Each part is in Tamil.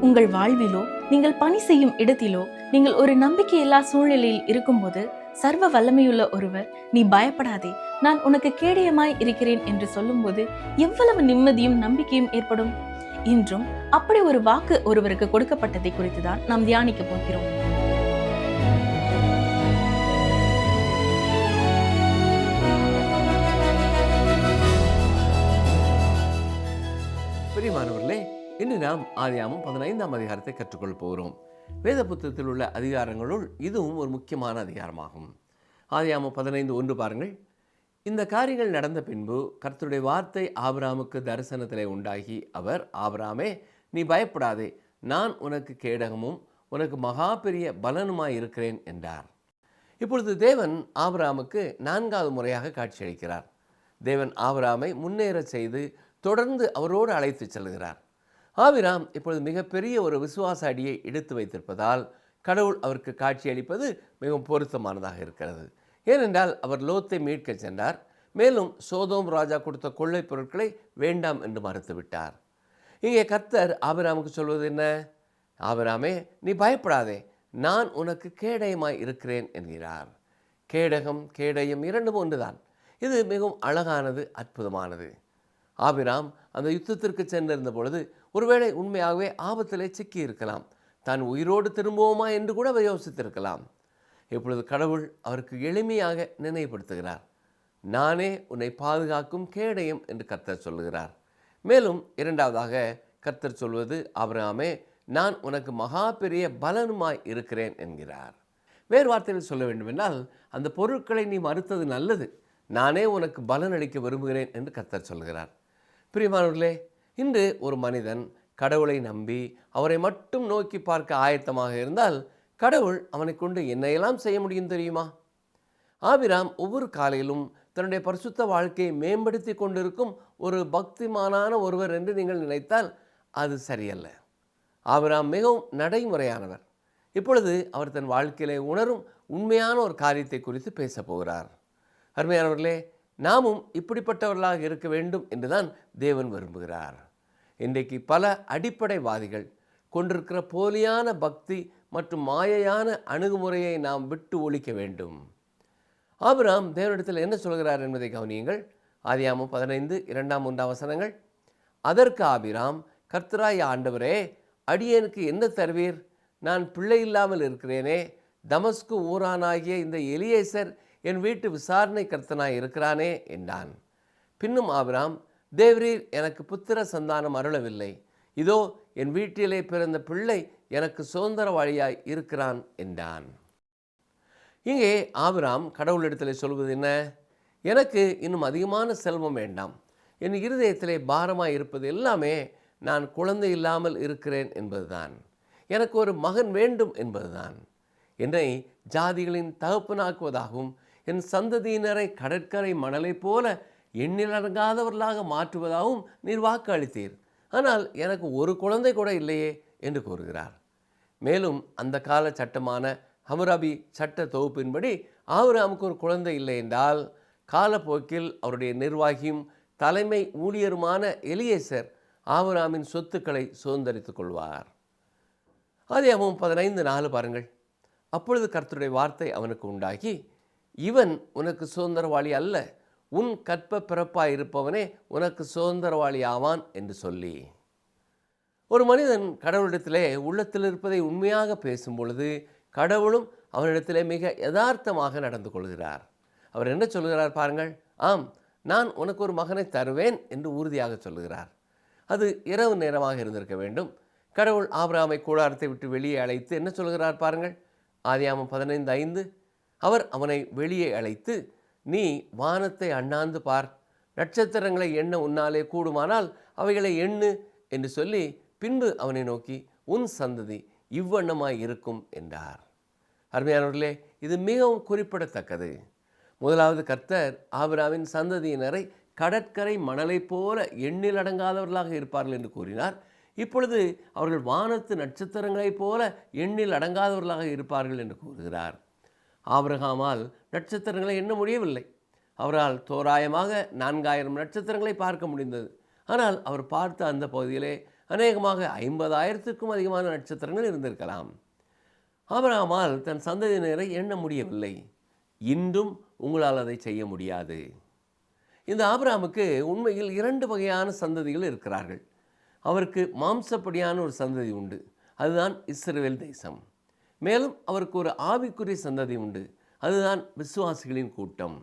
உங்கள் வாழ்விலோ, நீங்கள் பணி செய்யும் இடத்திலோ, நீங்கள் ஒரு நம்பிக்கையில்லா சூழ்நிலையில் இருக்கும்போது சர்வ வல்லமையுள்ள ஒருவர், நீ பயப்படாதே, நான் உனக்கு கேடயமாய் இருக்கிறேன் என்று சொல்லும்போது எவ்வளவு நிம்மதியும் நம்பிக்கையும் ஏற்படும். இன்றும் அப்படி ஒரு வாக்கு ஒருவருக்கு கொடுக்கப்பட்டதை குறித்துதான் நாம் தியானிக்க போகிறோம். பிரியமானவர்களே, இன்று நாம் ஆதியாகமம் 15ஆம் அதிகாரத்தை கற்றுக்கொள்ள போகிறோம். வேத புத்தகத்தில் உள்ள அதிகாரங்களுள் இதுவும் ஒரு முக்கியமான அதிகாரமாகும். ஆதியாகமம் 15:1 பாருங்கள். இந்த காரியங்கள் நடந்த பின்பு கர்த்தருடைய வார்த்தை ஆபிரகாமுக்கு தரிசனத்திலே உண்டாகி, அவர், ஆபிரகாமே, நீ பயப்படாதே, நான் உனக்கு கேடகமும் உனக்கு மகா பெரிய பலனுமாய் இருக்கிறேன் என்றார். இப்பொழுது தேவன் ஆபிரகாமுக்கு 4வது முறையாக காட்சியளிக்கிறார். தேவன் ஆபிரகாமை முன்னேற செய்து தொடர்ந்து அவரோடு அழைத்து செல்கிறார். ஆபிரகாம் இப்பொழுது மிகப்பெரிய ஒரு விசுவாச அடியை எடுத்து வைத்திருப்பதால் கடவுள் அவருக்கு காட்சியளிப்பது மிகவும் பொருத்தமானதாக இருக்கிறது. ஏனென்றால் அவர் லோத்தை மீட்க சென்றார். மேலும் சோதோம் ராஜா கொடுத்த கொள்ளை பொருட்களை வேண்டாம் என்று மறுத்துவிட்டார். இங்கே கர்த்தர் ஆபிரகாமுக்கு சொல்வது என்ன? ஆபிரகாமே, நீ பயப்படாதே, நான் உனக்கு கேடயமாய் இருக்கிறேன் என்கிறார். கேடகம், கேடயம் இரண்டும் ஒன்றுதான். இது மிகவும் அழகானது, அற்புதமானது. ஆபிரகாம் அந்த யுத்தத்திற்கு சென்றிருந்த பொழுது ஒருவேளை உண்மையாகவே ஆபத்திலே சிக்கி இருக்கலாம். தான் உயிரோடு திரும்புவோமா என்று கூட அவர் யோசித்திருக்கலாம். இப்பொழுது கடவுள் அவருக்கு எளிமையாக நினைவுபடுத்துகிறார். நானே உன்னை பாதுகாக்கும் கேடயம் என்று கர்த்தர் சொல்லுகிறார். மேலும் இரண்டாவதாக கர்த்தர் சொல்வது, ஆபிரகாமே, நான் உனக்கு மகா பெரிய பலனுமாய் இருக்கிறேன் என்கிறார். வேறு வார்த்தையில் சொல்ல வேண்டுமென்றால், அந்த பொருட்களை நீ மறுத்தது நல்லது, நானே உனக்கு பலன் அளிக்க விரும்புகிறேன் என்று கர்த்தர் சொல்கிறார். பிரியமானவர்களே, இன்று ஒரு மனிதன் கடவுளை நம்பி அவரை மட்டும் நோக்கி பார்க்க ஆயத்தமாக இருந்தால் கடவுள் அவனை கொண்டு என்னையெல்லாம் செய்ய முடியும் தெரியுமா? ஆபிரகாம் ஒவ்வொரு காலையிலும் தன்னுடைய பரிசுத்த வாழ்க்கையை மேம்படுத்தி கொண்டிருக்கும் ஒரு பக்திமானான ஒருவர் என்று நீங்கள் நினைத்தால் அது சரியல்ல. ஆபிரகாம் மிகவும் நடைமுறையானவர். இப்பொழுது அவர் தன் வாழ்க்கையிலே உணரும் உண்மையான ஒரு காரியத்தை குறித்து பேச போகிறார். அருமையானவர்களே, நாமும் இப்படிப்பட்டவர்களாக இருக்க வேண்டும் என்றுதான் தேவன் விரும்புகிறார். இன்றைக்கு பல அடிப்படைவாதிகள் கொண்டிருக்கிற போலியான பக்தி மற்றும் மாயையான அணுகுமுறையை நாம் விட்டு ஒழிக்க வேண்டும். ஆபிரகாம் தேவனிடத்தில் என்ன சொல்கிறார் என்பதை கவனியுங்கள். ஆதியாகமம் 15:2-3 அதற்கு ஆபிரகாம், கர்த்தராகிய ஆண்டவரே, அடியேனுக்கு என்ன தருவீர்? நான் பிள்ளை இல்லாமல் இருக்கிறேனே. தமஸ்கு ஊரானாகிய இந்த எலியேசர் என் வீட்டு விசாரணை கர்த்தனாய் இருக்கிறானே என்றான். பின்னும் ஆபிரகாம், தேவரீர் எனக்கு புத்திர சந்தானம் அருளவில்லை, இதோ என் வீட்டிலே பிறந்த பிள்ளை எனக்கு சுதந்திரவாளியாய் இருக்கிறான் என்றான். இங்கே ஆபிரகாம் கடவுளிடத்தில் சொல்வது என்ன? எனக்கு இன்னும் அதிகமான செல்வம் வேண்டாம், என் இருதயத்திலே பாரமாய் இருப்பது எல்லாமே நான் குழந்தை இல்லாமல் இருக்கிறேன் என்பதுதான். எனக்கு ஒரு மகன் வேண்டும் என்பதுதான். என்னை ஜாதிகளின் தகப்பனாக்குவதாகவும் என் சந்ததியினரை கடற்கரை மணலை போல எண்ணிலடங்காதவர்களாக மாற்றுவதாகவும் நீர் வாக்கு அளித்தீர். ஆனால் எனக்கு ஒரு குழந்தை கூட இல்லையே என்று கூறுகிறார். மேலும் அந்த கால சட்டமான ஹமுராபி சட்ட தொகுப்பின்படி ஆபிரகாமுக்கு ஒரு குழந்தை இல்லை என்றால் காலப்போக்கில் அவருடைய நிர்வாகியும் தலைமை ஊழியருமான எலியேசர் ஆபிரகாமின் சொத்துக்களை சுதந்திரித்துக் கொள்வார். ஆதியாகமம் 15:4 பாருங்கள். அப்பொழுது கர்த்தருடைய வார்த்தை அவனுக்கு உண்டாகி, இவன் உனக்கு சுதந்திரவாளி அல்ல, உன் கற்ப பிறப்பாய் இருப்பவனே உனக்கு சுதந்திரவாளி ஆவான் என்று சொல்லி. ஒரு மனிதன் கடவுளிடத்திலே உள்ளத்தில் இருப்பதை உண்மையாக பேசும் பொழுது கடவுளும் அவனிடத்திலே மிக யதார்த்தமாக நடந்து கொள்கிறார். அவர் என்ன சொல்கிறார் பாருங்கள். ஆம், நான் உனக்கு ஒரு மகனை தருவேன் என்று உறுதியாக சொல்லுகிறார். அது இரவு நேரமாக இருந்திருக்க வேண்டும். கடவுள் ஆபிரகாமை கூடாரத்தை விட்டு வெளியே அழைத்து என்ன சொல்கிறார் பாருங்கள். ஆதியாகமம் 15:5 அவர் அவனை வெளியே அழைத்து, நீ வானத்தை அண்ணாந்து பார், நட்சத்திரங்களை எண்ண உன்னாலே கூடுமானால் அவைகளை எண்ணு என்று சொல்லி பின்பு அவனை நோக்கி, உன் சந்ததி இவ்வண்ணமாய் இருக்கும் என்றார். அருமையானவர்களே, இது மிகவும் குறிப்பிடத்தக்கது. முதலாவது கர்த்தர் ஆபிரகாமின் சந்ததியினரை கடற்கரை மணலை போல எண்ணில் இருப்பார்கள் என்று கூறினார். இப்பொழுது அவர்கள் வானத்து நட்சத்திரங்களைப் போல எண்ணில் அடங்காதவர்களாக இருப்பார்கள் என்று கூறுகிறார். ஆபிரகாமால் நட்சத்திரங்களை எண்ண முடியவில்லை. அவரால் தோராயமாக 4000 நட்சத்திரங்களை பார்க்க முடிந்தது. ஆனால் அவர் பார்த்த அந்த பகுதியிலே அநேகமாக 50,000க்கும் அதிகமான நட்சத்திரங்கள் இருந்திருக்கலாம். ஆபிரகாமால் தன் சந்ததியினரை எண்ண முடியவில்லை. இன்றும் உங்களால் அதை செய்ய முடியாது. இந்த ஆபிரகாமுக்கு உண்மையில் 2 வகையான சந்ததிகள் இருக்கிறார்கள். அவருக்கு மாம்சப்படியான ஒரு சந்ததி உண்டு, அதுதான் இஸ்ரவேல் தேசம். மேலும் அவருக்கு ஒரு ஆவிக்குரிய சந்ததி உண்டு, அதுதான் விசுவாசிகளின் கூட்டம்.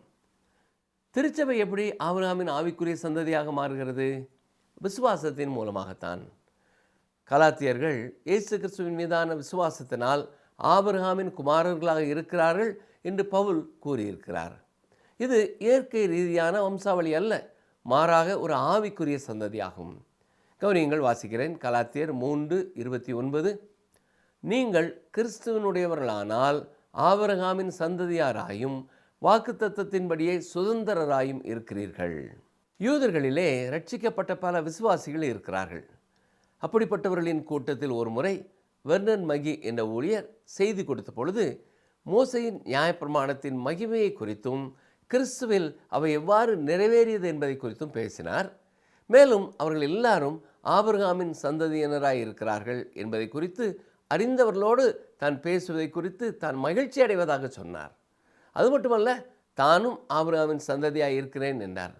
திருச்சபை எப்படி ஆபிரகாமின் ஆவிக்குரிய சந்ததியாக மாறுகிறது? விசுவாசத்தின் மூலமாகத்தான். கலாத்தியர்கள் இயேசு கிறிஸ்துவின் மீதான விசுவாசத்தினால் ஆபிரகாமின் குமாரர்களாக இருக்கிறார்கள் என்று பவுல் கூறியிருக்கிறார். இது இயற்கை ரீதியான வம்சாவளி அல்ல, மாறாக ஒரு ஆவிக்குரிய சந்ததியாகும். கவனியங்கள், வாசிக்கிறேன். கலாத்தியர் 3:29. நீங்கள் கிறிஸ்துவனுடையவர்களானால் ஆபிரகாமின் சந்ததியாராயும் வாக்குத்தத்தத்தின்படியே சுதந்திரராயும் இருக்கிறீர்கள். யூதர்களிலே ரட்சிக்கப்பட்ட பல விசுவாசிகள் இருக்கிறார்கள். அப்படிப்பட்டவர்களின் கூட்டத்தில் ஒரு முறை வெர்னன் மகி என்ற ஊழியர் செய்தி கொடுத்த பொழுது மோசையின் நியாயப்பிரமாணத்தின் மகிமையை குறித்தும் கிறிஸ்துவில் அவை எவ்வாறு நிறைவேறியது என்பதை குறித்தும் பேசினார். மேலும் அவர்கள் எல்லாரும் ஆபிரகாமின் சந்ததியினராய் இருக்கிறார்கள் என்பதை குறித்து அறிந்தவர்களோடு தான் பேசுவதை குறித்து தான் மகிழ்ச்சி அடைவதாக சொன்னார். அது மட்டுமல்ல, தானும் ஆபிரகாமின் சந்ததியாய் இருக்கிறேன் என்றார்.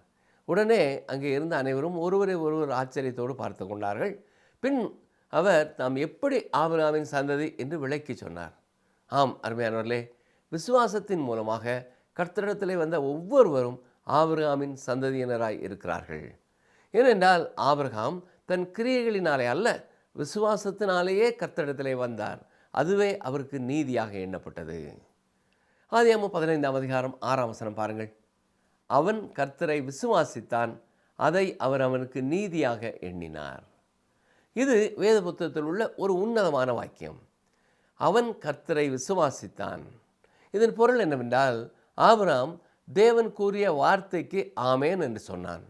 உடனே அங்கே இருந்த அனைவரும் ஒருவரை ஒருவர் ஆச்சரியத்தோடு பார்த்து கொண்டார்கள். பின் அவர் தாம் எப்படி ஆபிரகாமின் சந்ததி என்று விளக்கி சொன்னார். ஆம் அருமையானவர்களே, விசுவாசத்தின் மூலமாக கர்த்தரிடத்திலே வந்த ஒவ்வொருவரும் ஆபிரகாமின் சந்ததியினராய் இருக்கிறார்கள். ஏனென்றால் ஆபிரகாம் தன் கிரியைகளினாலே அல்ல, விசுவாசத்தினாலேயே கர்த்தரிடத்திலே வந்தார். அதுவே அவருக்கு நீதியாக எண்ணப்பட்டது. ஆதியாகமம் 15:6 பாருங்கள். அவன் கர்த்தரை விசுவாசித்தான், அதை அவர் அவனுக்கு நீதியாக எண்ணினார். இது வேத புத்தகத்தில் உள்ள ஒரு உன்னதமான வாக்கியம். அவன் கர்த்தரை விசுவாசித்தான். இதன் பொருள் என்னவென்றால், ஆபிரகாம் தேவன் கூறிய வார்த்தைக்கு ஆமேன் என்று சொன்னான்.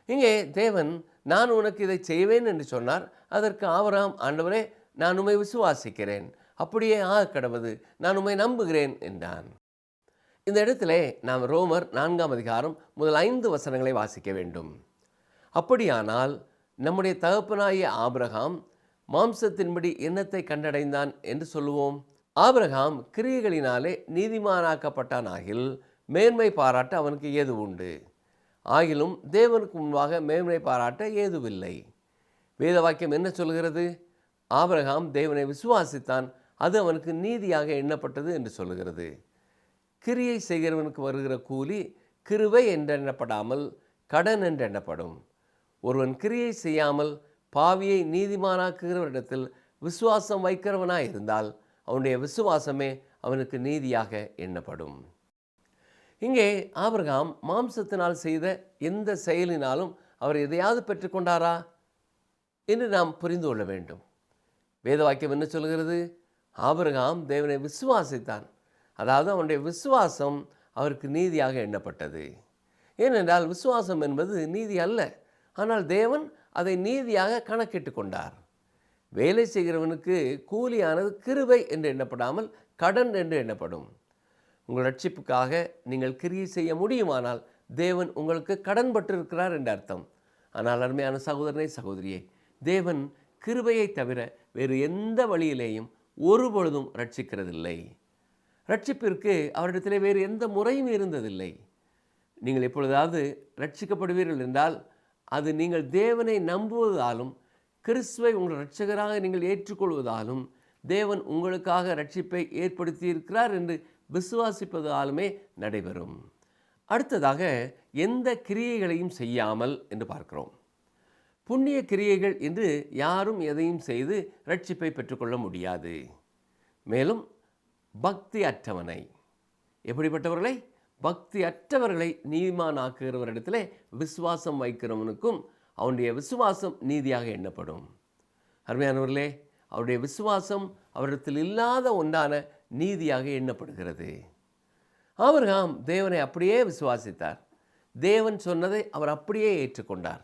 இங்கே தேவன் நான் உனக்கு இதை செய்வேன் என்று சொன்னார். அதற்கு ஆபிரகாம், ஆண்டவரே, நான் உம்மை விசுவாசிக்கிறேன், அப்படியே ஆக கடவது, நான் உம்மை நம்புகிறேன் என்றான். இந்த இடத்திலே நாம் ரோமர் 4 முதல் 5 வசனங்களை வாசிக்க வேண்டும். அப்படியானால் நம்முடைய தகப்பனாகிய ஆபிரகாம் மாம்சத்தின்படி என்னத்தை கண்டடைந்தான் என்று சொல்லுவோம்? ஆபிரகாம் கிரியைகளினாலே நீதிமானாக்கப்பட்டானாகில் மேன்மை பாராட்ட அவனுக்கு ஏது உண்டு? ஆகிலும் தேவனுக்கு முன்பாக மேன்மை பாராட்ட ஏதுவில்லை. வேத வாக்கியம் என்ன சொல்கிறது? ஆபிரகாம் தேவனை விசுவாசித்தான், அது அவனுக்கு நீதியாக எண்ணப்பட்டது என்று சொல்லுகிறது. கிரியை செய்கிறவனுக்கு வருகிற கூலி கிருபை என்றெண்ணப்படாமல் கடன் என்றெண்ணப்படும். ஒருவன் கிரியை செய்யாமல் பாவியை நீதிமானாக்குகிறவரிடத்தில் விசுவாசம் வைக்கிறவனாய் இருந்தால் அவனுடைய விசுவாசமே அவனுக்கு நீதியாக எண்ணப்படும். இங்கே ஆபிரகாம் மாம்சத்தினால் செய்த எந்த செயலினாலும் அவர் எதையாவது பெற்றுக்கொண்டாரா என்று நாம் புரிந்து கொள்ள வேண்டும். வேத வாக்கியம் என்ன சொல்கிறது? ஆபிரகாம் தேவனை விசுவாசித்தான், அதாவது அவனுடைய விசுவாசம் அவருக்கு நீதியாக எண்ணப்பட்டது. ஏனென்றால் விசுவாசம் என்பது நீதி அல்ல, ஆனால் தேவன் அதை நீதியாக கணக்கிட்டு கொண்டார். வேலை செய்கிறவனுக்கு கூலியானது கிருபை என்று எண்ணப்படாமல் கடன் என்று எண்ணப்படும். உங்கள் ரட்சிப்புக்காக நீங்கள் கிரியை செய்ய முடியுமானால் தேவன் உங்களுக்கு கடன் பட்டிருக்கிறார் என்று அர்த்தம். ஆனால் அருமையான சகோதரனே, சகோதரியே, தேவன் கிருபையை தவிர வேறு எந்த வழியிலேயும் ஒருபொழுதும் ரட்சிக்கிறதில்லை. ரட்சிப்பிற்கு அவரிடத்திலே வேறு எந்த முறையும் இருந்ததில்லை. நீங்கள் எப்பொழுதாவது ரட்சிக்கப்படுவீர்கள் என்றால் அது நீங்கள் தேவனை நம்புவதாலும் கிறிஸ்துவை உங்கள் இரட்சகராக நீங்கள் ஏற்றுக்கொள்வதாலும் தேவன் உங்களுக்காக ரட்சிப்பை ஏற்படுத்தியிருக்கிறார் என்று விசுவாசிப்பதாலுமே நடைபெறும். அடுத்ததாக, எந்த கிரியைகளையும் செய்யாமல் என்று பார்க்கிறோம். புண்ணிய கிரியைகள் என்று யாரும் எதையும் செய்து ரட்சிப்பை பெற்றுக்கொள்ள முடியாது. மேலும் பக்தி அற்றவனை, எப்படிப்பட்டவர்களை? பக்தி அற்றவர்களை நீதிமானாக்குகிறவரிடத்திலே விசுவாசம் வைக்கிறவனுக்கும் அவனுடைய விசுவாசம் நீதியாக எண்ணப்படும். அருமையானவர்களே, அவருடைய விசுவாசம் அவரிடத்தில் இல்லாத ஒன்றான நீதியாக எண்ணப்படுகிறது. ஆபிரகாம் தேவனை அப்படியே விசுவாசித்தார். தேவன் சொன்னதை அவர் அப்படியே ஏற்றுக்கொண்டார்.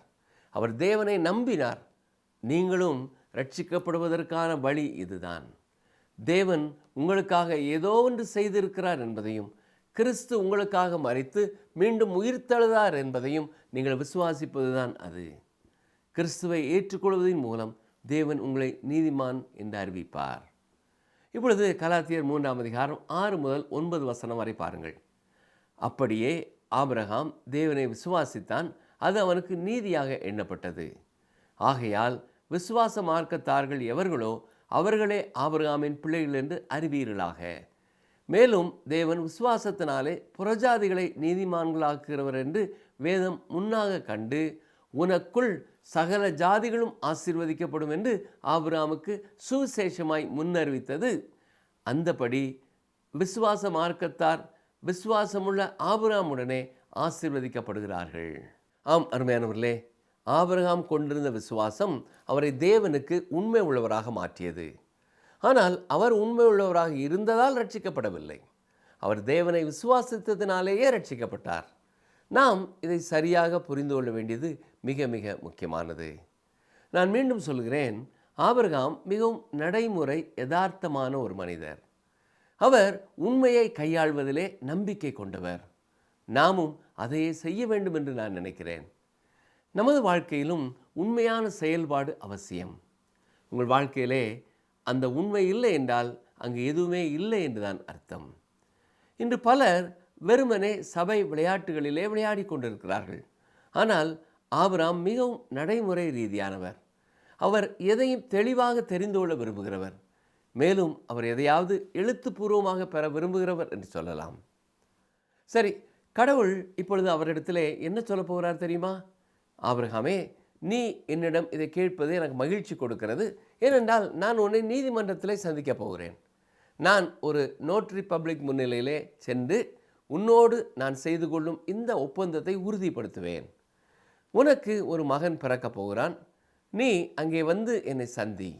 அவர் தேவனை நம்பினார். நீங்களும் ரட்சிக்கப்படுவதற்கான வழி இதுதான். தேவன் உங்களுக்காக ஏதோ ஒன்று செய்திருக்கிறார் என்பதையும், கிறிஸ்து உங்களுக்காக மரித்து மீண்டும் உயிர்த்தெழுதார் என்பதையும் நீங்கள் விசுவாசிப்பதுதான் அது. கிறிஸ்துவை ஏற்றுக்கொள்வதன் மூலம் தேவன் உங்களை நீதிமான் என்று அறிவிப்பார். இப்பொழுது கலாத்தியர் 3ஆம் அதிகாரம் 6 முதல் 9 வசனம் வரை பாருங்கள். அப்படியே ஆபிரகாம் தேவனை விசுவாசித்தான், அது அவனுக்கு நீதியாக எண்ணப்பட்டது. ஆகையால் விசுவாச மார்க்கத்தார்கள் எவர்களோ அவர்களே ஆபிரகாமின் பிள்ளைகள் என்று அறிவீர்களாக. மேலும் தேவன் விசுவாசத்தினாலே புறஜாதிகளை நீதிமான்களாக்குகிறவர் என்று வேதம் முன்னாக கண்டு, உனக்குள் சகல ஜாதிகளும் ஆசீர்வதிக்கப்படும் என்று ஆபிரகாமுக்கு சுவிசேஷமாய் முன்னறிவித்தது. அந்தபடி விசுவாச மார்க்கத்தார் விசுவாசமுள்ள ஆபிரகாமுடனே ஆசீர்வதிக்கப்படுகிறார்கள். ஆம் அருமையானவர்களே, ஆபிரகாம் கொண்டிருந்த விசுவாசம் அவரை தேவனுக்கு உண்மை உள்ளவராக மாற்றியது. ஆனால் அவர் உண்மை உள்ளவராக இருந்ததால் ரட்சிக்கப்படவில்லை. அவர் தேவனை விசுவாசித்ததினாலேயே ரட்சிக்கப்பட்டார். நாம் இதை சரியாக புரிந்து கொள்ள வேண்டியது மிக மிக முக்கியமானது. நான் மீண்டும் சொல்கிறேன், ஆபிரகாம் மிகவும் நடைமுறை யதார்த்தமான ஒரு மனிதர். அவர் உண்மையை கையாள்வதிலே நம்பிக்கை கொண்டவர். நாமும் அதையே செய்ய வேண்டும் என்று நான் நினைக்கிறேன். நமது வாழ்க்கையிலும் உண்மையான செயல்பாடு அவசியம். உங்கள் வாழ்க்கையிலே அந்த உண்மை இல்லை என்றால் அங்கு எதுவுமே இல்லை என்றுதான் அர்த்தம். இன்று பலர் வெறுமனே சபை விளையாட்டுகளிலே விளையாடி கொண்டிருக்கிறார்கள். ஆனால் ஆபிரகாம் மிகவும் நடைமுறை ரீதியானவர். அவர் எதையும் தெளிவாக தெரிந்து கொள்ள விரும்புகிறவர். மேலும் அவர் எதையாவது எழுத்துப்பூர்வமாக பெற விரும்புகிறவர் என்று சொல்லலாம். சரி, கடவுள் இப்பொழுது அவரிடத்திலே என்ன சொல்ல போகிறார் தெரியுமா? ஆபிரகாமே, நீ என்னிடம் இதை கேட்பது எனக்கு மகிழ்ச்சி கொடுக்கிறது. ஏனென்றால் நான் உன்னை நீதிமன்றத்திலே சந்திக்கப் போகிறேன். நான் ஒரு நோட்டரி பப்ளிக் முன்னிலையிலே சென்று உன்னோடு நான் செய்து கொள்ளும் இந்த ஒப்பந்தத்தை உறுதிப்படுத்துவேன். உனக்கு ஒரு மகன் பிறக்கப் போகிறான். நீ அங்கே வந்து என்னை சந்தி.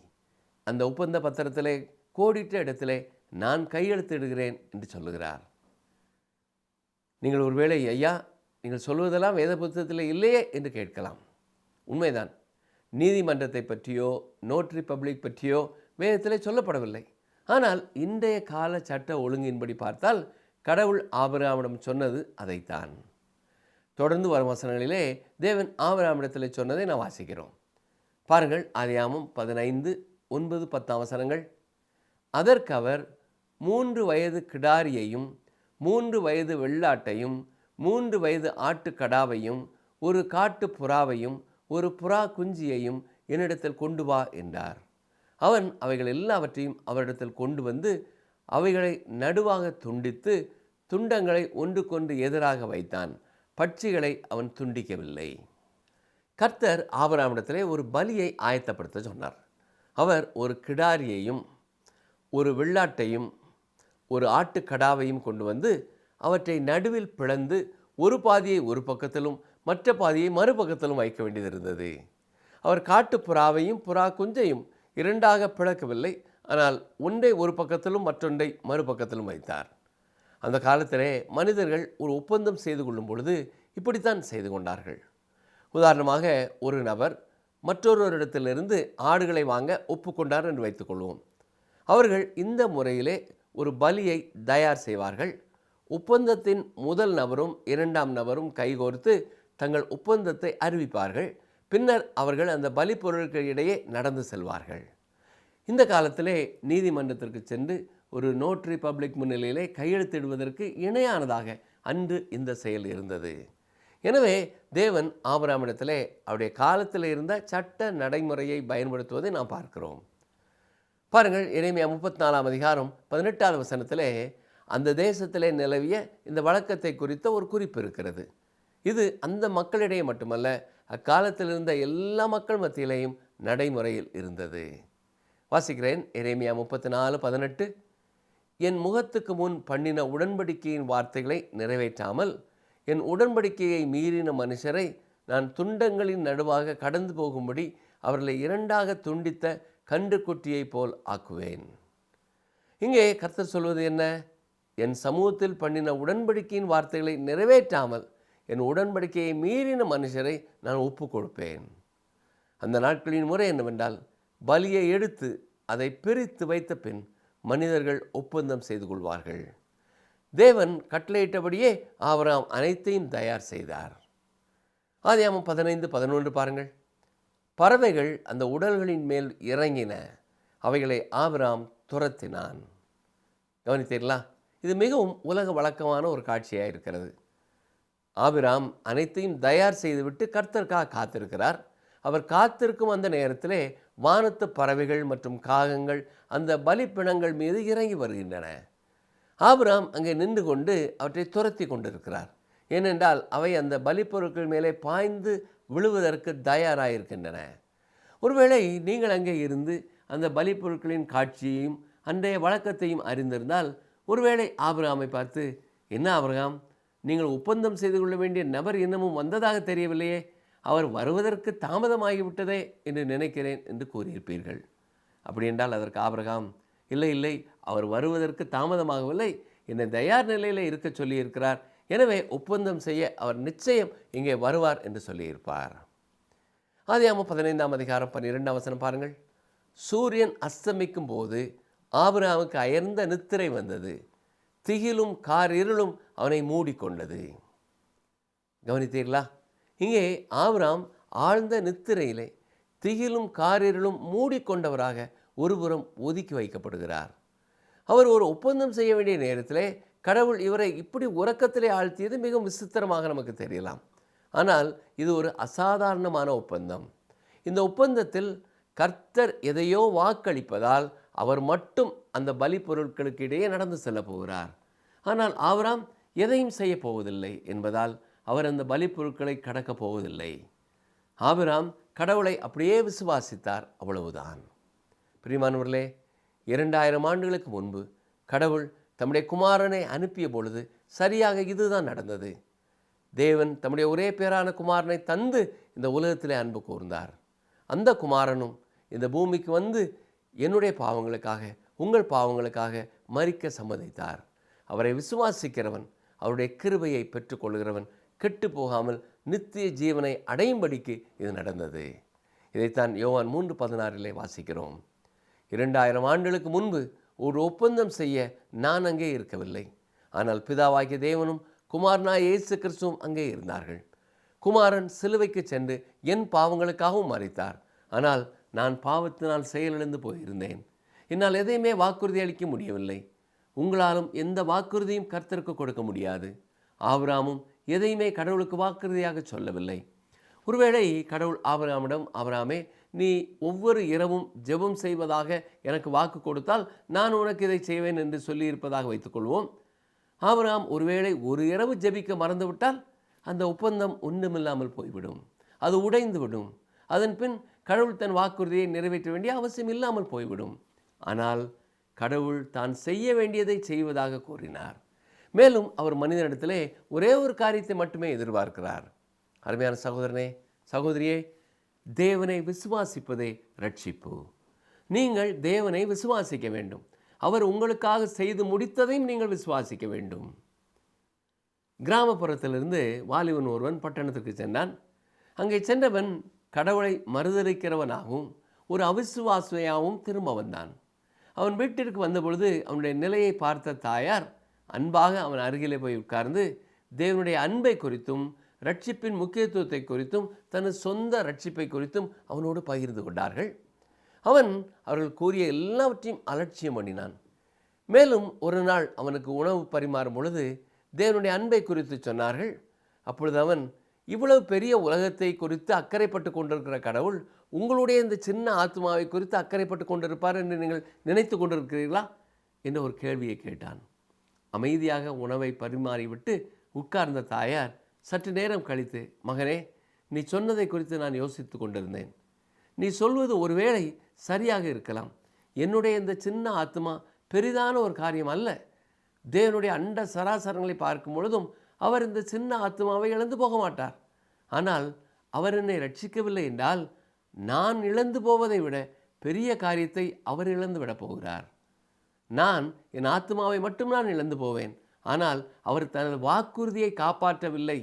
அந்த ஒப்பந்த பத்திரத்திலே கோடிட்ட இடத்திலே நான் கையெழுத்திடுகிறேன் என்று சொல்லுகிறார். நீங்கள் ஒருவேளை, ஐயா, நீங்கள் சொல்வதெல்லாம் வேத புத்தகத்தில் இல்லையே என்று கேட்கலாம். உண்மைதான். நீதிமன்றத்தை பற்றியோ நோட்டரி பப்ளிக் பற்றியோ வேதத்திலே சொல்லப்படவில்லை. ஆனால் இன்றைய கால சட்ட ஒழுங்கின்படி பார்த்தால் கடவுள் ஆபிரகாமிடம் சொன்னது அதைத்தான். தொடர்ந்து வரும் வசனங்களிலே தேவன் ஆபிரகாமிடத்தில் சொன்னதை நாம் வாசிக்கிறோம். பாருங்கள், ஆதியாகமம் 15:9-10 வசனங்கள். அதற்கு அவர் 3 வயது கிடாரியையும் 3 வயது வெள்ளாட்டையும் 3 வயது ஆட்டுக்கடாவையும் ஒரு காட்டு புறாவையும் ஒரு புறா குஞ்சியையும் என்னிடத்தில் கொண்டு வா என்றார். அவன் அவைகள் எல்லாவற்றையும் அவரிடத்தில் கொண்டு வந்து அவைகளை நடுவாக துண்டித்து துண்டங்களை ஒன்றுக்கொன்று எதிராக வைத்தான். பட்சிகளை அவன் துண்டிக்கவில்லை. கர்த்தர் ஆபிரகாமிடத்திலே ஒரு பலியை ஆயத்தப்படுத்த சொன்னார். அவர் ஒரு கிடாரியையும் ஒரு வெள்ளாட்டையும் ஒரு ஆட்டுக்கடாவையும் கொண்டு வந்து அவற்றை நடுவில் பிளந்து ஒரு பாதியை ஒரு பக்கத்திலும் மற்ற பாதியை மறுபக்கத்திலும் வைக்க வேண்டியது இருந்தது. அவர் காட்டு புறாவையும் புறா குஞ்சையும் இரண்டாக பிளக்கவில்லை. ஆனால் ஒன்றை ஒரு பக்கத்திலும் மற்றொன்றை மறுபக்கத்திலும் வைத்தார். அந்த காலத்திலே மனிதர்கள் ஒரு ஒப்பந்தம் செய்து கொள்ளும் பொழுது இப்படித்தான் செய்து கொண்டார்கள். உதாரணமாக, ஒரு நபர் மற்றொருவரிடத்திலிருந்து ஆடுகளை வாங்க ஒப்புக்கொண்டார் என்று வைத்துக்கொள்வோம். அவர்கள் இந்த முறையிலே ஒரு பலியை தயார் செய்வார்கள். ஒப்பந்தத்தின் முதல் நபரும் 2ஆம் நபரும் கைகோர்த்து தங்கள் ஒப்பந்தத்தை அறிவிப்பார்கள். பின்னர் அவர்கள் அந்த பலி பொருட்கள் இடையே நடந்து செல்வார்கள். இந்த காலத்திலே நீதிமன்றத்திற்கு சென்று ஒரு நோட்டரி பப்ளிக் முன்னிலையிலே கையெழுத்திடுவதற்கு இணையானதாக அன்று இந்த செயல் இருந்தது. எனவே தேவன் ஆபிரகாமிடத்திலே அவருடைய காலத்தில் இருந்த சட்ட நடைமுறையை பயன்படுத்துவதை நாம் பார்க்கிறோம். பாருங்கள், எரேமியா 34ஆம் அதிகாரம் 18வது வசனத்திலே அந்த தேசத்திலே நிலவிய இந்த வழக்கத்தை குறித்த ஒரு குறிப்பு இருக்கிறது. இது அந்த மக்களிடையே மட்டுமல்ல, அக்காலத்தில் இருந்த எல்லா மக்கள் மத்தியிலேயும் நடைமுறையில் இருந்தது. வாசிக்கிறேன், எரேமியா 34:18. என் முகத்துக்கு முன் பண்ணின உடன்படிக்கையின் வார்த்தைகளை நிறைவேற்றாமல் என் உடன்படிக்கையை மீறின மனுஷரை நான் துண்டங்களின் நடுவாக கடந்து போகும்படி அவர்களை 2ஆக துண்டித்த கன்றுக்குட்டியைப் போல் ஆக்குவேன். இங்கே கர்த்தர் சொல்வது என்ன? என் சமூகத்தில் பண்ணின உடன்படிக்கையின் வார்த்தைகளை நிறைவேற்றாமல் என் உடன்படிக்கையை மீறின மனுஷரை நான் ஒப்பு கொடுப்பேன். அந்த நாட்களின் முறை என்னவென்றால், பலியை எடுத்து அதை பிரித்து வைத்த பின் மனிதர்கள் ஒப்பந்தம் செய்து கொள்வார்கள். தேவன் கட்டளையிட்டபடியே ஆபிரகாம் அனைத்தையும் தயார் செய்தார். ஆதியாகமம் 15:11 பாருங்கள். பறவைகள் அந்த உடல்களின் மேல் இறங்கின, அவைகளை ஆபிராம் துரத்தினான். கவனித்தீர்களா? இது மிகவும் உலக வழக்கமான ஒரு காட்சியாக இருக்கிறது. ஆபிராம் அனைத்தையும் தயார் செய்துவிட்டு கர்த்தருக்காக காத்திருக்கிறார். அவர் காத்திருக்கும் அந்த நேரத்திலே வானத்து பறவைகள் மற்றும் காகங்கள் அந்த பலிப்பிணங்கள் மீது இறங்கி வருகின்றன. ஆபிராம் அங்கே நின்று கொண்டு அவற்றை துரத்தி கொண்டிருக்கிறார். ஏனென்றால் அவை அந்த பலிப்பொருட்கள் மேலே பாய்ந்து விழுவதற்கு தயாராகிருக்கின்றன. ஒருவேளை நீங்கள் அங்கே இருந்து அந்த பலிப்பொருட்களின் காட்சியையும் அன்றைய வழக்கத்தையும் அறிந்திருந்தால், ஒருவேளை ஆபிரகாமை பார்த்து, என்ன ஆபிரகாம், நீங்கள் ஒப்பந்தம் செய்து கொள்ள வேண்டிய நபர் இன்னமும் வந்ததாக தெரியவில்லையே, அவர் வருவதற்கு தாமதமாகிவிட்டதே என்று நினைக்கிறேன் என்று கூறியிருப்பீர்கள். அப்படி என்றால் அதற்கு ஆபிரகாம், இல்லை இல்லை, அவர் வருவதற்கு தாமதமாகவில்லை, என்னை தயார் நிலையில் இருக்க சொல்லியிருக்கிறார், எனவே ஒப்பந்தம் செய்ய அவர் நிச்சயம் இங்கே வருவார் என்று சொல்லியிருப்பார். ஆதியாகமம் 15:12 பாருங்கள். சூரியன் அஸ்தமிக்கும் போது ஆபிரகாமுக்கு அயர்ந்த நித்திரை வந்தது, திகிலும் காரிருளும் அவனை மூடிக்கொண்டது. கவனித்தீர்களா? இங்கே ஆபிரகாம் ஆழ்ந்த நித்திரையிலே திகிலும் காரிருளும் மூடிக்கொண்டவராக ஒருபுறம் ஒதுக்கி வைக்கப்படுகிறார். அவர் ஒரு ஒப்பந்தம் செய்ய வேண்டிய நேரத்திலே கடவுள் இவரை இப்படி உறக்கத்திலே ஆழ்த்தியது மிகவும் விசித்திரமாக நமக்கு தெரியலாம். ஆனால் இது ஒரு அசாதாரணமான ஒப்பந்தம். இந்த ஒப்பந்தத்தில் கர்த்தர் எதையோ வாக்களிப்பதால் அவர் மட்டும் அந்த பலி பொருட்களுக்கு இடையே நடந்து செல்ல போகிறார். ஆனால் ஆபிரகாம் எதையும் செய்ய போவதில்லை என்பதால் அவர் அந்த பலி பொருட்களை கடக்கப் போவதில்லை. ஆபிரகாம் கடவுளை அப்படியே விசுவாசித்தார், அவ்வளவுதான். பிரியமானவர்களே, 2000 ஆண்டுகளுக்கு முன்பு கடவுள் தம்முடைய குமாரனை அனுப்பிய பொழுது சரியாக இதுதான் நடந்தது. தேவன் தம்முடைய ஒரே பேரான குமாரனை தந்து இந்த உலகத்திலே அன்பு கூர்ந்தார். அந்த குமாரனும் இந்த பூமிக்கு வந்து என்னுடைய பாவங்களுக்காக, உங்கள் பாவங்களுக்காக மரிக்க சம்மதித்தார். அவரை விசுவாசிக்கிறவன், அவருடைய கிருபையை பெற்றுக்கொள்கிறவன் கெட்டு போகாமல் நித்திய ஜீவனை அடையும்படிக்கு இது நடந்தது. இதைத்தான் யோவான் 3:16 வாசிக்கிறோம். 2000 ஆண்டுகளுக்கு முன்பு ஒரு ஒப்பந்தம் செய்ய நான் அங்கே இருக்கவில்லை. ஆனால் பிதாவாகிய தேவனும் குமாரனாய் இயேசு கிறிஸ்துவும் அங்கே இருந்தார்கள். குமாரன் சிலுவைக்கு சென்று என் பாவங்களுக்காகவும் மரித்தார். ஆனால் நான் பாவத்தினால் செயலிழந்து போயிருந்தேன். என்னால் எதையுமே வாக்குறுதி அளிக்க முடியவில்லை. உங்களாலும் எந்த வாக்குறுதியும் கர்த்தருக்கு கொடுக்க முடியாது. ஆபிரகாமும் எதையுமே கடவுளுக்கு வாக்குறுதியாக சொல்லவில்லை. ஒருவேளை கடவுள் ஆபிரகாமிடம், ஆபிரகாமே, நீ ஒவ்வொரு இரவும் ஜெபம் செய்வதாக எனக்கு வாக்கு கொடுத்தால் நான் உனக்கு இதை செய்வேன் என்று சொல்லியிருப்பதாக வைத்துக்கொள்வோம். ஆபிரகாம் ஒருவேளை ஒரு இரவு ஜெபிக்க மறந்துவிட்டால் அந்த ஒப்பந்தம் ஒன்றுமில்லாமல் போய்விடும், அது உடைந்துவிடும். அதன் பின் கடவுள் தன் வாக்குறுதியை நிறைவேற்ற வேண்டிய அவசியம் இல்லாமல் போய்விடும். ஆனால் கடவுள் தான் செய்ய வேண்டியதை செய்வதாக கூறினார். மேலும் அவர் மனிதனிடத்திலே ஒரே ஒரு காரியத்தை மட்டுமே எதிர்பார்க்கிறார். அருமையான சகோதரனே, சகோதரியே, தேவனை விசுவாசிப்பதே ரட்சிப்பு. நீங்கள் தேவனை விசுவாசிக்க வேண்டும். அவர் உங்களுக்காக செய்து முடித்ததையும் நீங்கள் விசுவாசிக்க வேண்டும். கிராமப்புறத்திலிருந்து வாலிபன் ஒருவன் பட்டணத்திற்கு சென்றான். அங்கே சென்றவன் கடவுளை மறுதலிக்கிறவனாகவும் ஒரு அவிசுவாசியாகவும் திரும்ப வந்தான். அவன் வீட்டிற்கு வந்தபொழுது அவனுடைய நிலையை பார்த்த தாயார் அன்பாக அவன் அருகிலே போய் உட்கார்ந்து தேவனுடைய அன்பை குறித்தும் ரட்சிப்பின் முக்கியத்துவத்தை குறித்தும் தனது சொந்த ரட்சிப்பை குறித்தும் அவனோடு பகிர்ந்து கொண்டார்கள். அவன் அவர்கள் கூறிய எல்லாவற்றையும் அலட்சியம் பண்ணினான். மேலும் ஒரு நாள் அவனுக்கு உணவு பரிமாறும் பொழுது தேவனுடைய அன்பை குறித்து சொன்னார்கள். அப்பொழுது அவன், இவ்வளவு பெரிய உலகத்தை குறித்து அக்கறைப்பட்டு கொண்டிருக்கிற கடவுள் உங்களுடைய இந்த சின்ன ஆத்மாவை குறித்து அக்கறைப்பட்டு கொண்டிருப்பார் என்று நீங்கள் நினைத்து கொண்டிருக்கிறீர்களா என்ற ஒரு கேள்வியை கேட்டான். அமைதியாக உணவை பரிமாறிவிட்டு உட்கார்ந்த தாயார் சற்று நேரம் கழித்து, மகனே, நீ சொன்னதை குறித்து நான் யோசித்து கொண்டிருந்தேன். நீ சொல்வது ஒருவேளை சரியாக இருக்கலாம். என்னுடைய இந்த சின்ன ஆத்மா பெரிதான ஒரு காரியம் அல்ல. தேவனுடைய அண்ட சராசரங்களை பார்க்கும் பொழுதும் அவர் இந்த சின்ன ஆத்மாவை இழந்து போக மாட்டார். ஆனால் அவர் என்னை ரட்சிக்கவில்லை என்றால் நான் இழந்து போவதை விட பெரிய காரியத்தை அவர் இழந்து விட போகிறார். நான் என் ஆத்மாவை மட்டும் நான் இழந்து போவேன். ஆனால் அவர் தனது வாக்குறுதியை காப்பாற்றவில்லை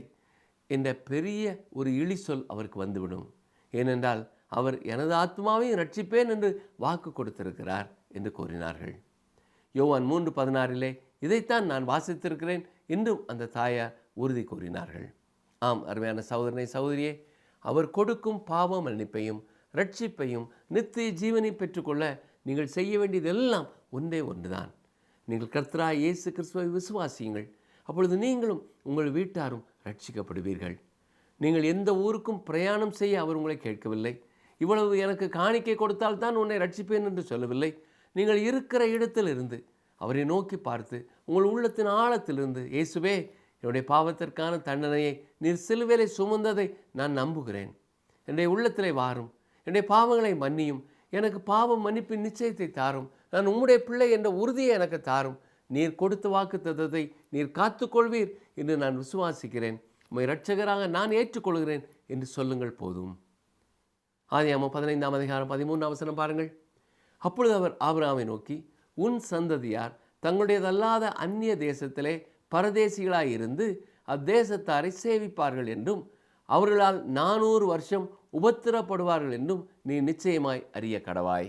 என்ற பெரிய ஒரு இழி சொல் அவருக்கு வந்துவிடும். ஏனென்றால் அவர் எனது ஆத்மாவையும் ரட்சிப்பேன் என்று வாக்கு கொடுத்திருக்கிறார் என்று கூறினார்கள். யோவான் 3:16 இதைத்தான் நான் வாசித்திருக்கிறேன் என்றும் அந்த தாயார் உறுதி கூறினார்கள். ஆம், அருமையான சகோதரனை, சகோதரியே, அவர் கொடுக்கும் பாவ மன்னிப்பையும் ரட்சிப்பையும் நித்திய ஜீவனை பெற்றுக்கொள்ள நீங்கள் செய்ய வேண்டியதெல்லாம் ஒன்றே ஒன்றுதான். நீங்கள் கர்த்தராகிய இயேசு கிறிஸ்துவை விசுவாசியுங்கள். அப்பொழுது நீங்களும் உங்கள் வீட்டாரும் ரட்சிக்கப்படுவீர்கள். நீங்கள் எந்த ஊருக்கும் பிரயாணம் செய்ய அவர் உங்களை கேட்கவில்லை. இவ்வளவு எனக்கு காணிக்கை கொடுத்தால் தான் உன்னை ரட்சிப்பேன் என்று சொல்லவில்லை. நீங்கள் இருக்கிற இடத்திலிருந்து அவரை நோக்கி பார்த்து உங்கள் உள்ளத்தின் ஆழத்திலிருந்து, இயேசுவே, என்னுடைய பாவத்திற்கான தண்டனையை நீர் சிலுவையிலே சுமந்ததை நான் நம்புகிறேன். என்னுடைய உள்ளத்திலே வாரும், என்னுடைய பாவங்களை மன்னியும், எனக்கு பாவம் மன்னிப்பின் நிச்சயத்தை தாரும், நான் உம்முடைய பிள்ளை என்ற உறுதியை எனக்கு தாரும், நீர் கொடுத்த வாக்குத்தத்தத்தை நீர் காத்துக்கொள்வீர் என்று நான் விசுவாசிக்கிறேன், உம்மை இரட்சகராக நான் ஏற்றுக்கொள்கிறேன் என்று சொல்லுங்கள் போதும். ஆதியாகமம் 15ஆம் அதிகாரம் 13ஆம் வசனம் பாருங்கள். அப்பொழுது அவர் ஆபிரகாமை நோக்கி, உன் சந்ததியார் தங்களுடையதல்லாத அந்நிய தேசத்திலே பரதேசிகளாயிருந்து அத்தேசத்தாரை சேவிப்பார்கள் என்றும் அவர்களால் 400 வருஷம் உபத்திரப்படுவார்கள் என்றும் நீ நிச்சயமாய் அறிய கடவாய்.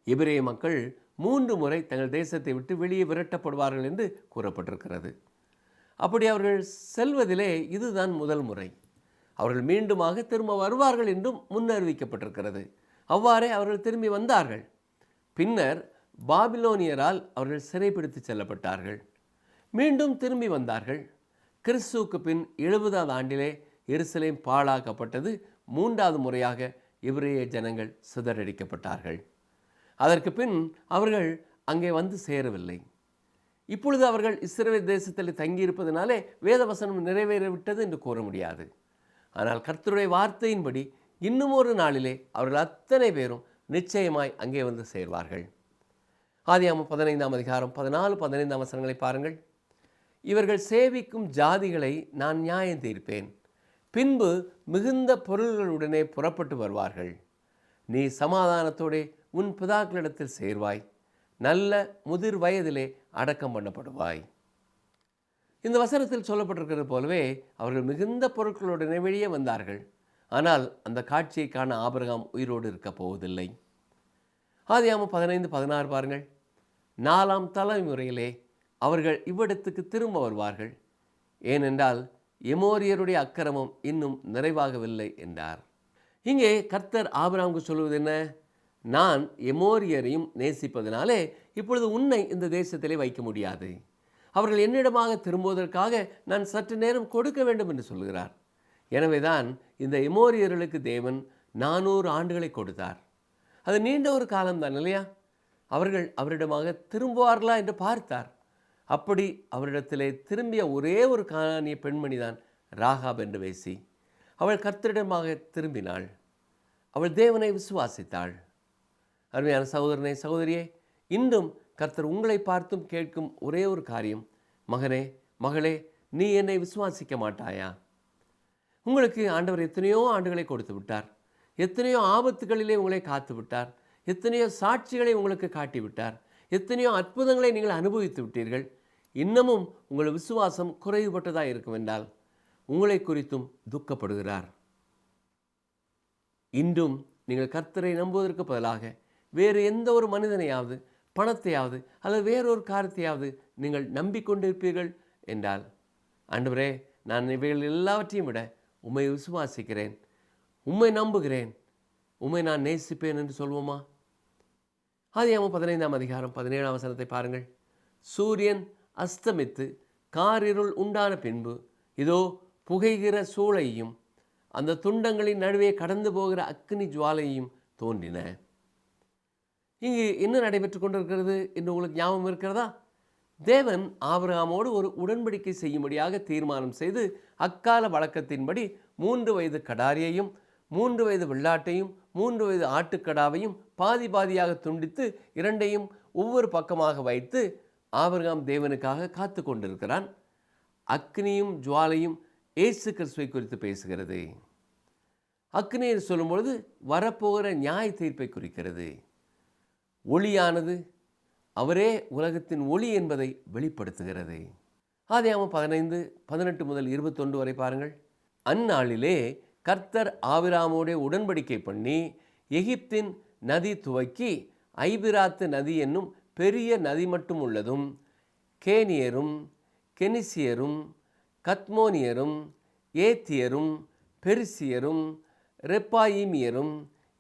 எபிரேய மக்கள் 3 முறை தங்கள் தேசத்தை விட்டு வெளியே விரட்டப்படுவார்கள் என்று கூறப்பட்டிருக்கிறது. அப்படி அவர்கள் செல்வதிலே இதுதான் முதல் முறை. அவர்கள் மீண்டுமாக திரும்ப வருவார்கள் என்றும் முன்னறிவிக்கப்பட்டிருக்கிறது. அவ்வாறே அவர்கள் திரும்பி வந்தார்கள். பின்னர் பாபிலோனியரால் அவர்கள் சிறைப்பிடித்து செல்லப்பட்டார்கள். மீண்டும் திரும்பி வந்தார்கள். கிறிஸ்துவுக்கு பின் 70ஆம் ஆண்டிலே எருசலேம் பாழாக்கப்பட்டது. 3வது முறையாக எபிரேய ஜனங்கள் சிதறடிக்கப்பட்டார்கள். அதற்கு பின் அவர்கள் அங்கே வந்து சேரவில்லை. இப்பொழுது அவர்கள் இஸ்ரவேல் தேசத்தில் தங்கியிருப்பதனாலே வேதவசனம் நிறைவேறிவிட்டது என்று கூற முடியாது. ஆனால் கர்த்தருடைய வார்த்தையின்படி இன்னும் ஒரு நாளிலே அவர்கள் அத்தனை பேரும் நிச்சயமாய் அங்கே வந்து சேர்வார்கள். ஆதியாகமம் 15ஆம் அதிகாரம் 14-15 வசனங்களை பாருங்கள். இவர்கள் சேவிக்கும் ஜாதிகளை நான் நியாயம் தீர்ப்பேன். பின்பு மிகுந்த பொருள்களுடனே புறப்பட்டு வருவார்கள். நீ சமாதானத்தோடே உன் பிதாக்களிடத்தில் சேர்வாய். நல்ல முதிர் வயதிலே அடக்கம் பண்ணப்படுவாய். இந்த வசனத்தில் சொல்லப்பட்டிருக்கிறது போலவே அவர்கள் மிகுந்த பொருட்களுடனே வெளியே வந்தார்கள். ஆனால் அந்த காட்சியை காண ஆபிரகாம் உயிரோடு இருக்க போவதில்லை. ஆதியாகமம் 15-16 பாருங்கள். 4ஆம் தலைமுறையிலே அவர்கள் இவ்விடத்துக்கு திரும்ப வருவார்கள். ஏனென்றால் எமோரியருடைய அக்கிரமம் இன்னும் நிறைவாகவில்லை என்றார். இங்கே கர்த்தர் ஆபிரகாமுக்கு சொல்வது என்ன? நான் எமோரியரையும் நேசிப்பதனாலே இப்பொழுது உன்னை இந்த தேசத்திலே வைக்க முடியாது. அவர்கள் என்னிடமாக திரும்புவதற்காக நான் சற்று நேரம் கொடுக்க வேண்டும் என்று சொல்கிறார். எனவேதான் இந்த எமோரியர்களுக்கு தேவன் 400 ஆண்டுகளை கொடுத்தார். அது நீண்ட ஒரு காலம்தான் இல்லையா? அவர்கள் அவரிடமாக திரும்புவார்களா என்று பார்த்தார். அப்படி அவரிடத்திலே திரும்பிய ஒரே ஒரு கானானிய பெண்மணி தான் ராகாப் என்ற வேசி. அவள் கர்த்தரிடமாக திரும்பினாள். அவள் தேவனை விசுவாசித்தாள். அருமையான சகோதரனே, சகோதரியே, இன்றும் கர்த்தர் உங்களை பார்த்தும் கேட்கும் ஒரே ஒரு காரியம், மகனே, மகளே, நீ என்னை விசுவாசிக்க மாட்டாயா? உங்களுக்கு ஆண்டவர் எத்தனையோ ஆண்டுகளை கொடுத்து விட்டார். எத்தனையோ ஆபத்துகளிலே உங்களை காத்து விட்டார். எத்தனையோ சாட்சிகளை உங்களுக்கு காட்டிவிட்டார். எத்தனையோ அற்புதங்களை நீங்கள் அனுபவித்து விட்டீர்கள். இன்னமும் உங்கள் விசுவாசம் குறைவுபட்டதாக இருக்கும் என்றால் உங்களை குறித்தும் துக்கப்படுகிறார். இன்றும் நீங்கள் கர்த்தரை நம்புவதற்கு பதிலாக வேறு எந்த ஒரு மனிதனையாவது, பணத்தையாவது அல்லது வேறொரு காரியத்தையாவது நீங்கள் நம்பிக்கொண்டிருப்பீர்கள் என்றால், ஆண்டவரே, நான் இவைகள் எல்லாவற்றையும் விட உம்மை விசுவாசிக்கிறேன், உம்மை நம்புகிறேன், உம்மை நான் நேசிப்பேன் என்று சொல்வோமா? ஆதியாகமம் 15ஆம் அதிகாரம் 17ஆம் வசனத்தை பாருங்கள். சூரியன் அஸ்தமித்து காரிருள் உண்டான பின்பு இதோ புகைகிற சூளையும் அந்த துண்டங்களின் நடுவே கடந்து போகிற அக்கினி ஜுவாலையும் தோன்றின. இங்கு என்ன நடைபெற்று கொண்டிருக்கிறது என்று உங்களுக்கு ஞாபகம் இருக்கிறதா? தேவன் ஆபிரகாமோடு ஒரு உடன்படிக்கை செய்யும்படியாக தீர்மானம் செய்து அக்கால வழக்கத்தின்படி 3 வயது கடாரியையும் 3 வயது வெள்ளாட்டையும் 3 வயது ஆட்டுக்கடாவையும் பாதி பாதியாக துண்டித்து 2ஐயும் ஒவ்வொரு பக்கமாக வைத்து ஆபிரகாம் தேவனுக்காக காத்து கொண்டிருக்கிறான். அக்னியும் ஜுவாலையும் இயேசு கிறிஸ்துவை குறித்து பேசுகிறது. அக்னியை சொல்லும்பொழுது வரப்போகிற நியாய தீர்ப்பை குறிக்கிறது. ஒளியானது அவரே உலகத்தின் ஒளி என்பதை வெளிப்படுத்துகிறது. ஆதியாகமம் 15:18-21 வரை பாருங்கள். அந்நாளிலே கர்த்தர் ஆபிரகாமோடே உடன்படிக்கை பண்ணி எகிப்தின் நதி துவக்கி ஐபிராத்து நதி என்னும் பெரிய நதி மட்டும் உள்ளதும் கேனியரும் கெனிசியரும் கத்மோனியரும் ஏத்தியரும் பெரிசியரும் ரெப்பாயிமியரும்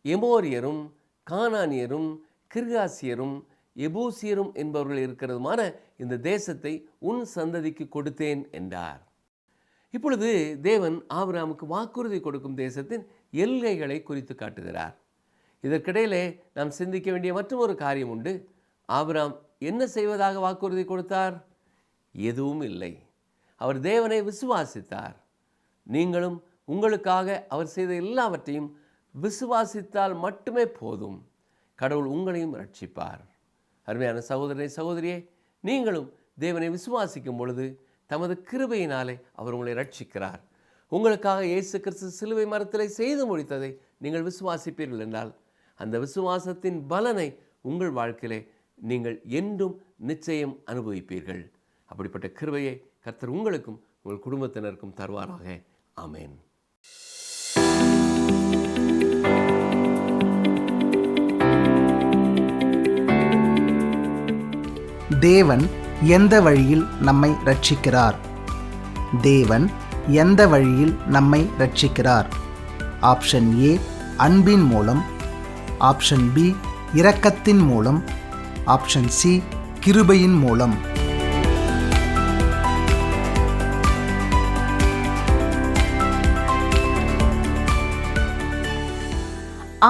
எமோரியரும், கானானியரும், கிர்காசியரும், எபூசியரும் என்பவர்கள் இருக்கிறதுமான இந்த தேசத்தை உன் சந்ததிக்கு கொடுத்தேன் என்றார். இப்பொழுது தேவன் ஆபிரகாமுக்கு வாக்குறுதி கொடுக்கும் தேசத்தின் எல்லைகளை குறித்து காட்டுகிறார். இதற்கிடையிலே நாம் சிந்திக்க வேண்டிய மற்றொரு காரியம் உண்டு. ஆபிரகாம் என்ன செய்வதாக வாக்குறுதி கொடுத்தார்? எதுவும் இல்லை. அவர் தேவனை விசுவாசித்தார். நீங்களும் உங்களுக்காக அவர் செய்த எல்லாவற்றையும் விசுவாசித்தால் மட்டுமே போதும். கடவுள் உங்களையும் ரட்சிப்பார். அருமையான சகோதரனே, சகோதரியே, நீங்களும் தேவனை விசுவாசிக்கும் பொழுது தமது கிருபையினாலே அவர் உங்களை ரட்சிக்கிறார். உங்களுக்காக இயேசு கிறிஸ்து சிலுவை மரத்திலே செய்து முடித்ததை நீங்கள் விசுவாசிப்பீர்கள் என்றால் அந்த விசுவாசத்தின் பலனை உங்கள் வாழ்க்கையிலே நீங்கள் என்றும் நிச்சயம் அனுபவிப்பீர்கள். அப்படிப்பட்ட கிருபையை கர்த்தர் உங்களுக்கும் உங்கள் குடும்பத்தினருக்கும் தருவாராக. ஆமென். தேவன் எந்த வழியில் நம்மை ரட்சிக்கிறார்? தேவன் எந்த வழியில் நம்மை ரட்சிக்கிறார்? ஆப்ஷன் ஏ அன்பின் மூலம், ஆப்ஷன் பி இரக்கத்தின் மூலம், ஆப்ஷன் சி கிருபையின் மூலம்.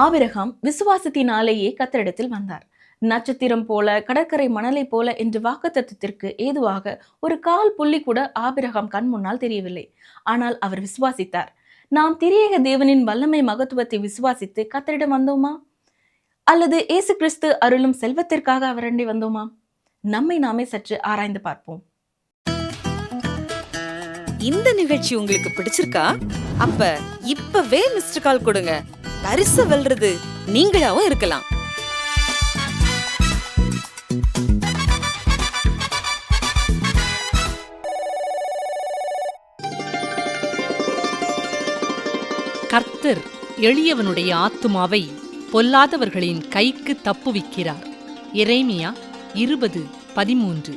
ஆபிரகாம் விசுவாசத்தினாலேயே கர்த்தரிடத்தில் வந்தார். நட்சத்திரம் போல, கடற்கரை மணலை போல என்று வாக்குத்தத்தத்திற்கு ஏதுவாக ஒரு கால் புள்ளி கூட ஆபிரகாம் கண் முன்னால் தெரியவில்லை. ஆனால் அவர் விசுவாசித்தார். நாம் திரியேக தேவனின் வல்லமை மகத்துவத்தை விசுவாசித்து கர்த்தரிடம் வந்தோமா? அல்லது இயேசு கிறிஸ்து அருளும் செல்வத்திற்காக அவரண்டி வந்தோமா? நம்மை நாமே சற்று ஆராய்ந்து பார்ப்போம். இந்த நிகழ்ச்சி உங்களுக்கு பிடிச்சிருக்கா? அப்ப இப்பவே மிஸ்டர் கால் கொடுங்க. பரிசு வெல்றது நீங்களாவும் இருக்கலாம். கர்த்தர் எளியவனுடைய ஆத்துமாவை பொல்லாதவர்களின் கைக்கு தப்புவிக்கிறார். எரேமியா 20:13.